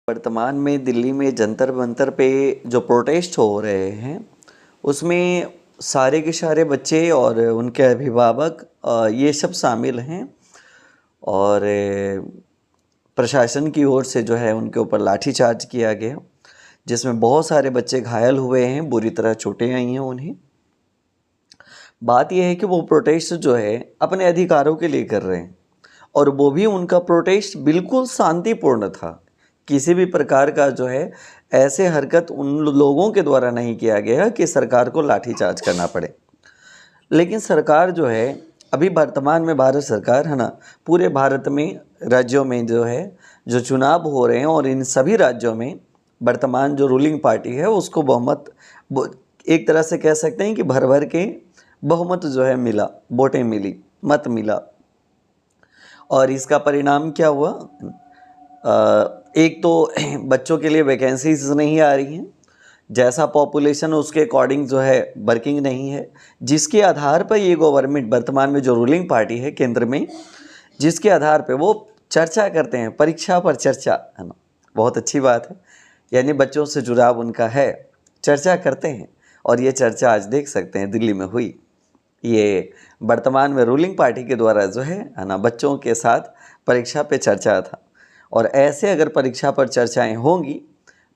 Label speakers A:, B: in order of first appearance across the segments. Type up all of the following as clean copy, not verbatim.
A: वर्तमान में दिल्ली में जंतर मंतर पे जो प्रोटेस्ट हो रहे हैं उसमें सारे के सारे बच्चे और उनके अभिभावक ये सब शामिल हैं और प्रशासन की ओर से जो है उनके ऊपर लाठीचार्ज किया गया, जिसमें बहुत सारे बच्चे घायल हुए हैं, बुरी तरह चोटें आई हैं उन्हें। बात यह है कि वो प्रोटेस्ट जो है अपने अधिकारों के लिए कर रहे हैं और वो भी उनका प्रोटेस्ट बिल्कुल शांतिपूर्ण था। किसी भी प्रकार का जो है ऐसे हरकत उन लोगों के द्वारा नहीं किया गया कि सरकार को लाठीचार्ज करना पड़े। लेकिन सरकार जो है अभी वर्तमान में भारत सरकार है ना, पूरे भारत में राज्यों में जो है जो चुनाव हो रहे हैं और इन सभी राज्यों में वर्तमान जो रूलिंग पार्टी है उसको बहुमत, एक तरह से कह सकते हैं कि भर भर के बहुमत जो है मिला, वोटें मिली, मत मिला। और इसका परिणाम क्या हुआ? एक तो बच्चों के लिए वैकेंसीज नहीं आ रही हैं, जैसा पॉपुलेशन उसके अकॉर्डिंग जो है वर्किंग नहीं है, जिसके आधार पर ये गवर्नमेंट वर्तमान में जो रूलिंग पार्टी है केंद्र में, जिसके आधार पर वो चर्चा करते हैं, परीक्षा पर चर्चा, है ना। बहुत अच्छी बात है, यानी बच्चों से जुड़ाव उनका है, चर्चा करते हैं। और ये चर्चा आज देख सकते हैं दिल्ली में हुई। ये वर्तमान में रूलिंग पार्टी के द्वारा जो है ना बच्चों के साथ परीक्षा पे चर्चा था। और ऐसे अगर परीक्षा पर चर्चाएं होंगी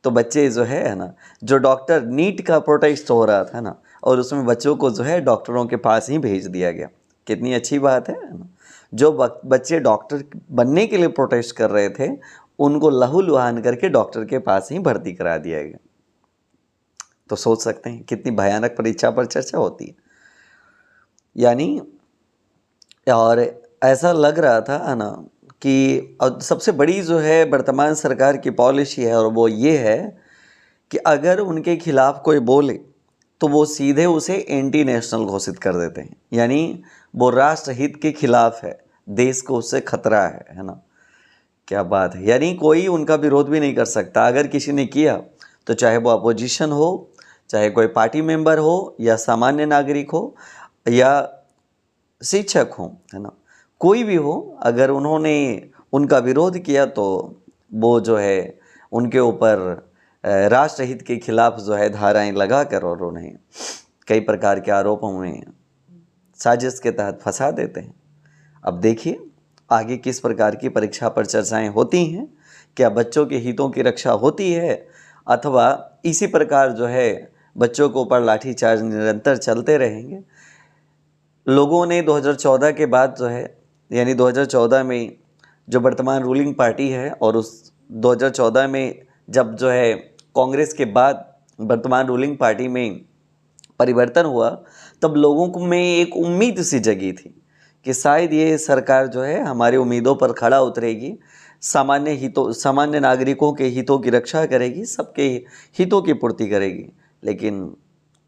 A: तो बच्चे जो है ना, जो डॉक्टर नीट का प्रोटेस्ट हो रहा था ना, और उसमें बच्चों को जो है डॉक्टरों के पास ही भेज दिया गया। कितनी अच्छी बात है ना। जो बच्चे डॉक्टर बनने के लिए प्रोटेस्ट कर रहे थे उनको लहूलुहान करके डॉक्टर के पास ही भर्ती करा दिया गया। तो सोच सकते हैं कितनी भयानक परीक्षा पर चर्चा होती है, यानी। और ऐसा लग रहा था है ना कि सबसे बड़ी जो है वर्तमान सरकार की पॉलिसी है और वो ये है कि अगर उनके खिलाफ कोई बोले तो वो सीधे उसे एंटी नेशनल घोषित कर देते हैं, यानी वो राष्ट्रहित के खिलाफ है, देश को उससे खतरा है ना। क्या बात है, यानी कोई उनका विरोध भी नहीं कर सकता। अगर किसी ने किया तो चाहे वो अपोजिशन हो, चाहे कोई पार्टी मेंबर हो, या सामान्य नागरिक हो, या शिक्षक हो, है ना, कोई भी हो, अगर उन्होंने उनका विरोध किया तो वो जो है उनके ऊपर राष्ट्रहित के खिलाफ जो है धाराएं लगाकर और उन्हें कई प्रकार के आरोपों में साजिश के तहत फंसा देते हैं। अब देखिए आगे किस प्रकार की परीक्षा पर चर्चाएं होती हैं, क्या बच्चों के हितों की रक्षा होती है अथवा इसी प्रकार जो है बच्चों के ऊपर लाठीचार्ज निरंतर चलते रहेंगे। लोगों ने 2014 के बाद जो है, यानी 2014 में जो वर्तमान रूलिंग पार्टी है और उस 2014 में जब जो है कांग्रेस के बाद वर्तमान रूलिंग पार्टी में परिवर्तन हुआ, तब लोगों को में एक उम्मीद सी जगी थी कि शायद ये सरकार जो है हमारी उम्मीदों पर खड़ा उतरेगी, सामान्य नागरिकों के हितों की रक्षा करेगी, सबके हितों की पूर्ति करेगी। लेकिन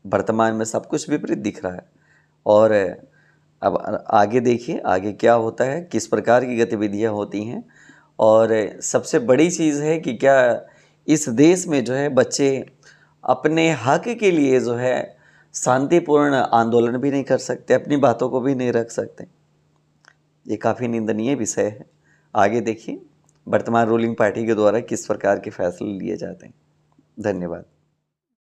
A: वर्तमान में सब कुछ विपरीत दिख रहा है। और अब आगे देखिए आगे क्या होता है, किस प्रकार की गतिविधियां होती हैं। और सबसे बड़ी चीज़ है कि क्या इस देश में जो है बच्चे अपने हक के लिए जो है शांतिपूर्ण आंदोलन भी नहीं कर सकते, अपनी बातों को भी नहीं रख सकते। ये काफ़ी निंदनीय विषय है। आगे देखिए वर्तमान रूलिंग पार्टी के द्वारा किस प्रकार के फैसले लिए जाते हैं। धन्यवाद।